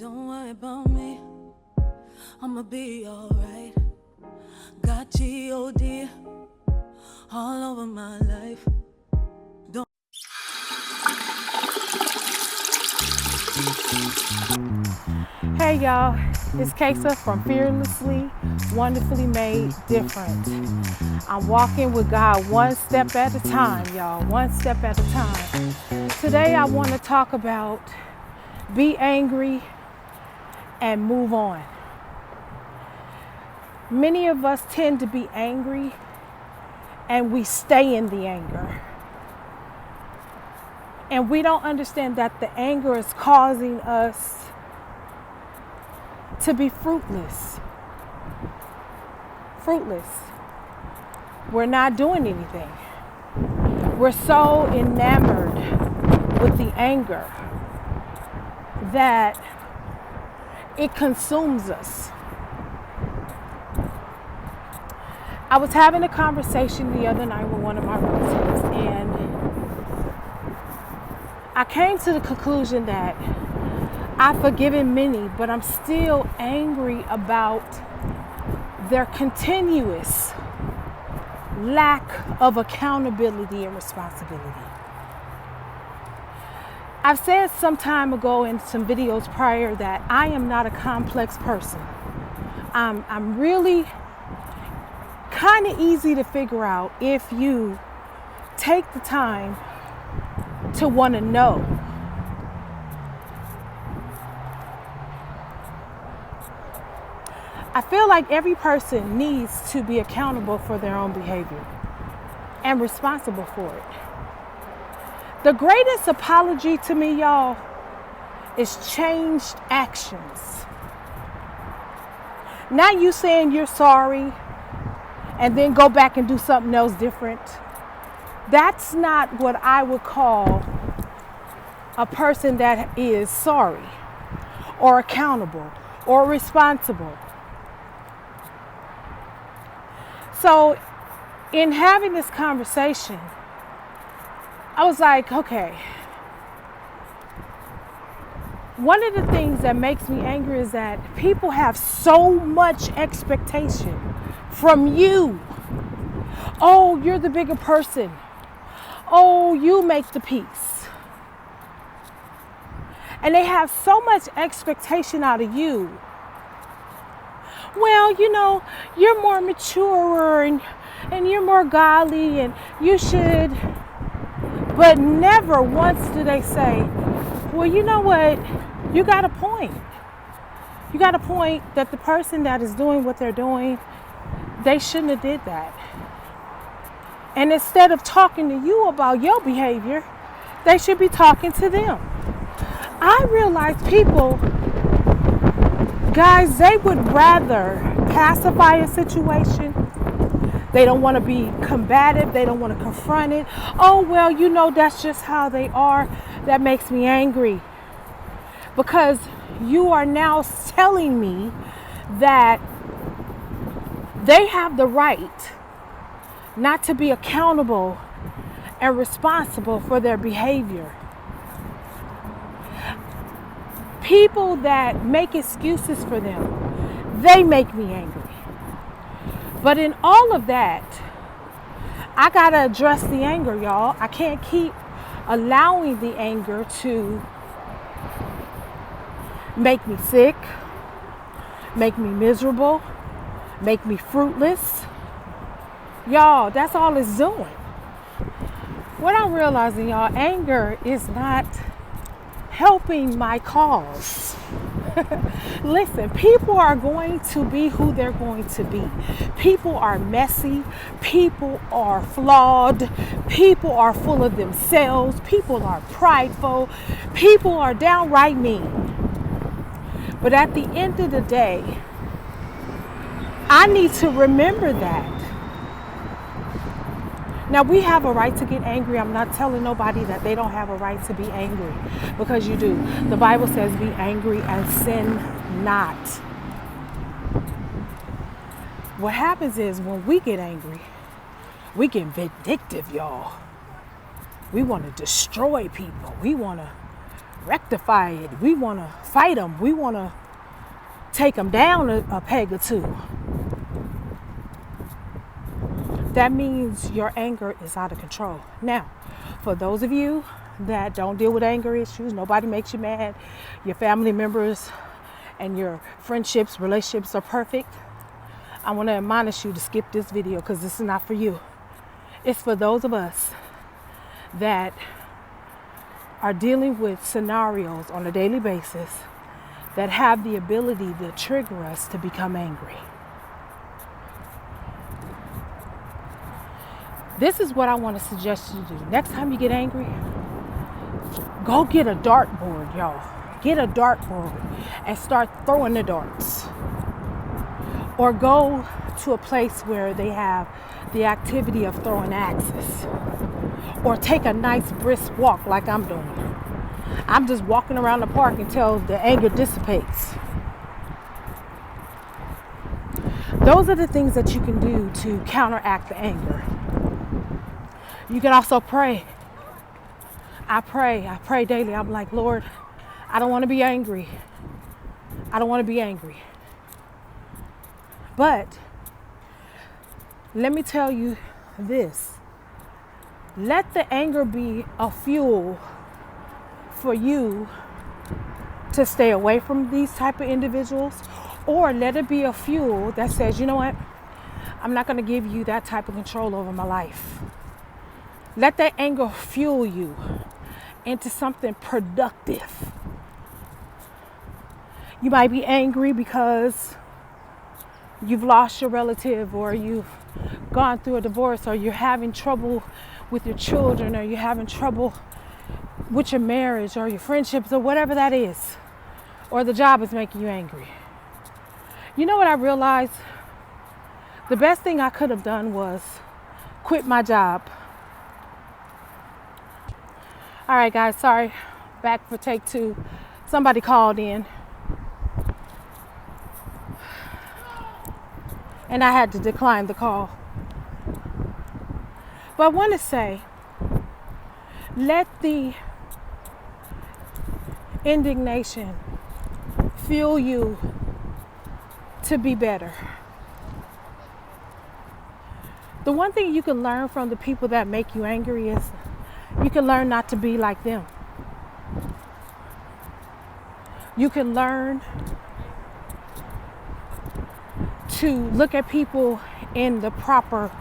Don't worry about me, I'ma be alright. Got G-O-D all over my life. Don't. Hey y'all, it's Kasa from Fearlessly, Wonderfully Made Different. I'm walking with God one step at a time, y'all, one step at a time. Today I want to talk about be angry and move on. Many of us tend to be angry and we stay in the anger. And we don't understand that the anger is causing us to be fruitless. We're not doing anything. We're so enamored with the anger that it consumes us. I was having a conversation the other night with one of my relatives, and I came to the conclusion that I've forgiven many, but I'm still angry about their continuous lack of accountability and responsibility. I've said some time ago in some videos prior that I am not a complex person. I'm really kind of easy to figure out if you take the time to want to know. I feel like every person needs to be accountable for their own behavior and responsible for it. The greatest apology to me, y'all, is changed actions. Not you saying you're sorry and then go back and do something else different. That's not what I would call a person that is sorry or accountable or responsible. So in having this conversation, I was like, okay, one of the things that makes me angry is that people have so much expectation from you. Oh, you're the bigger person. Oh, you make the peace. And they have so much expectation out of you. Well, you know, you're more mature and you're more godly and you should. But never once do they say, well, you know what? You got a point. You got a point that the person that is doing what they're doing, they shouldn't have did that. And instead of talking to you about your behavior, they should be talking to them. I realize people, guys, they would rather pacify a situation. They don't want to be combative. They don't want to confront it. Oh, well, you know, that's just how they are. That makes me angry. Because you are now telling me that they have the right not to be accountable and responsible for their behavior. People that make excuses for them, they make me angry. But in all of that, I gotta address the anger, y'all. I can't keep allowing the anger to make me sick, make me miserable, make me fruitless. Y'all, that's all it's doing. What I'm realizing, y'all, anger is not helping my cause. Listen, people are going to be who they're going to be. People are messy. People are flawed. People are full of themselves. People are prideful. People are downright mean. But at the end of the day, I need to remember that. Now, we have a right to get angry. I'm not telling nobody that they don't have a right to be angry, because you do. The Bible says be angry and sin not. What happens is when we get angry, we get vindictive, y'all. We want to destroy people. We want to rectify it. We want to fight them. We want to take them down a peg or two. That means your anger is out of control. Now, for those of you that don't deal with anger issues, nobody makes you mad, your family members and your friendships, relationships are perfect, I want to admonish you to skip this video because this is not for you. It's for those of us that are dealing with scenarios on a daily basis that have the ability to trigger us to become angry. This is what I want to suggest you do. Next time you get angry, go get a dartboard, y'all. Get a dartboard and start throwing the darts. Or go to a place where they have the activity of throwing axes. Or take a nice brisk walk like I'm doing. I'm just walking around the park until the anger dissipates. Those are the things that you can do to counteract the anger. You can also pray. I pray daily. I'm like, Lord, I don't want to be angry. I don't want to be angry. But let me tell you this. Let the anger be a fuel for you to stay away from these type of individuals, or let it be a fuel that says, you know what? I'm not going to give you that type of control over my life. Let that anger fuel you into something productive. You might be angry because you've lost your relative, or you've gone through a divorce, or you're having trouble with your children, or you're having trouble with your marriage or your friendships or whatever that is, or the job is making you angry. You know what I realized? The best thing I could have done was quit my job. All right, guys, sorry. Back for take 2. Somebody called in. And I had to decline the call. But I want to say, let the indignation fuel you to be better. The one thing you can learn from the people that make you angry is you can learn not to be like them. You can learn to look at people in the proper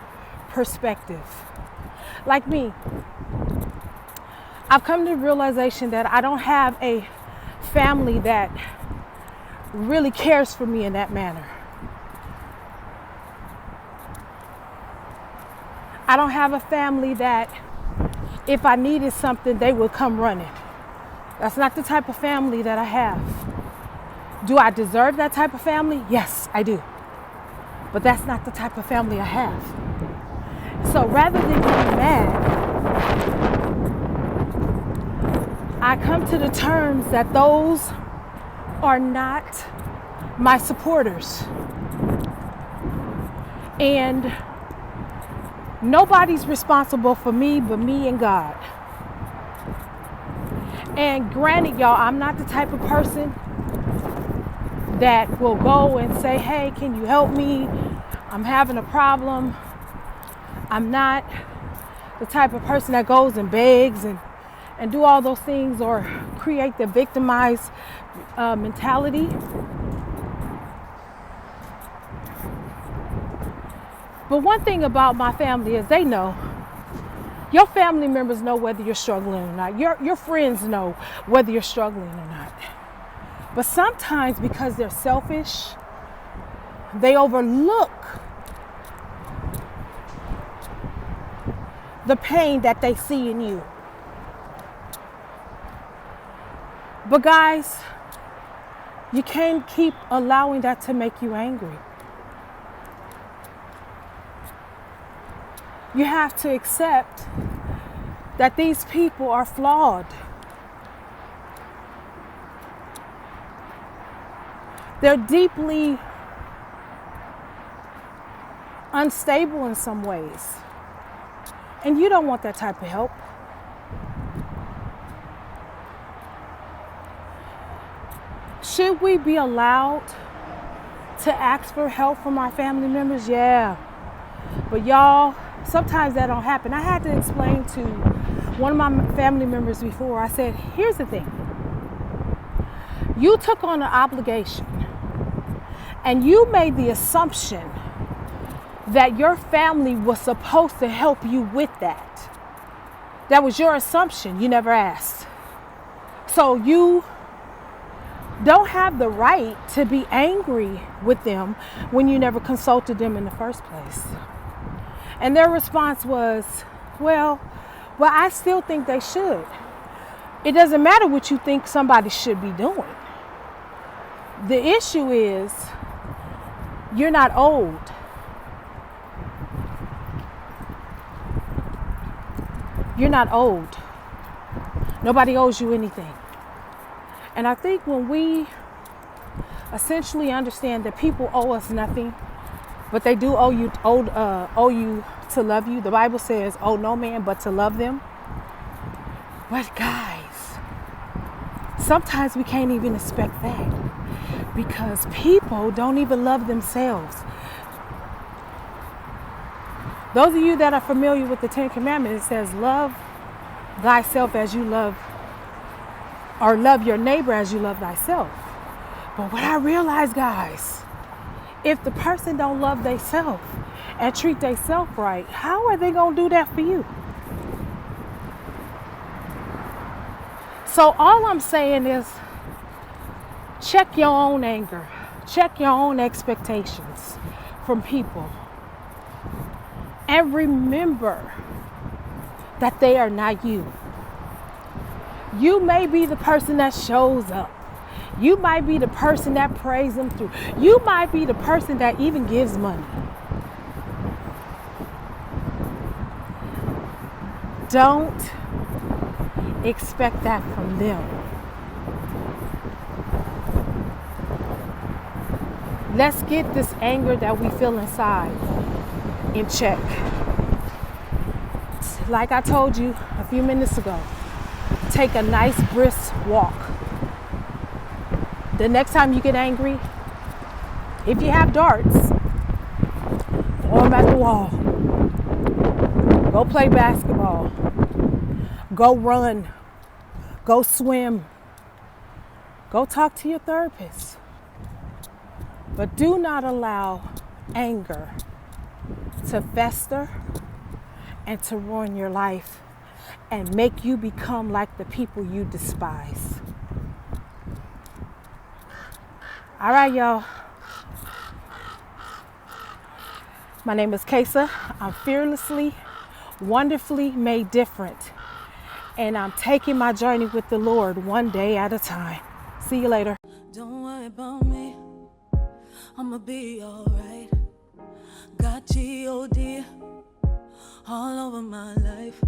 perspective. Like me, I've come to the realization that I don't have a family that really cares for me in that manner. I don't have a family that if I needed something, they would come running. That's not the type of family that I have. Do I deserve that type of family? Yes, I do. But that's not the type of family I have. So rather than getting mad, I come to the terms that those are not my supporters. And nobody's responsible for me but me and God. And granted, y'all, I'm not the type of person that will go and say, hey, can you help me? I'm having a problem. I'm not the type of person that goes and begs and do all those things or create the victimized mentality. But one thing about my family is they know. Your family members know whether you're struggling or not. Your friends know whether you're struggling or not. But sometimes because they're selfish, they overlook the pain that they see in you. But guys, you can't keep allowing that to make you angry. You have to accept that these people are flawed. They're deeply unstable in some ways. And you don't want that type of help. Should we be allowed to ask for help from our family members? Yeah. But y'all, sometimes that don't happen. I had to explain to one of my family members before. I said, here's the thing. You took on an obligation and you made the assumption that your family was supposed to help you with that. That was your assumption. You never asked. So you don't have the right to be angry with them when you never consulted them in the first place. And their response was, well, I still think they should. It doesn't matter what you think somebody should be doing. The issue is you're not old. You're not old. Nobody owes you anything. And I think when we essentially understand that people owe us nothing, but they do owe you to love you. The Bible says, owe no man but to love them. But guys, sometimes we can't even expect that because people don't even love themselves. Those of you that are familiar with the Ten Commandments, it says, love thyself as you love, or love your neighbor as you love thyself. But what I realize, guys, if the person don't love themselves and treat themselves right, how are they going to do that for you? So all I'm saying is check your own anger. Check your own expectations from people. And remember that they are not you. You may be the person that shows up. You might be the person that prays them through. You might be the person that even gives money. Don't expect that from them. Let's get this anger that we feel inside in check. Like I told you a few minutes ago, take a nice brisk walk. The next time you get angry, if you have darts, throw them at the wall. Go play basketball. Go run. Go swim. Go talk to your therapist. But do not allow anger to fester and to ruin your life and make you become like the people you despise. All right, y'all. My name is Kasa. I'm fearlessly, wonderfully made different. And I'm taking my journey with the Lord one day at a time. See you later. Don't worry about me, I'ma be alright. Got G-O-D all over my life.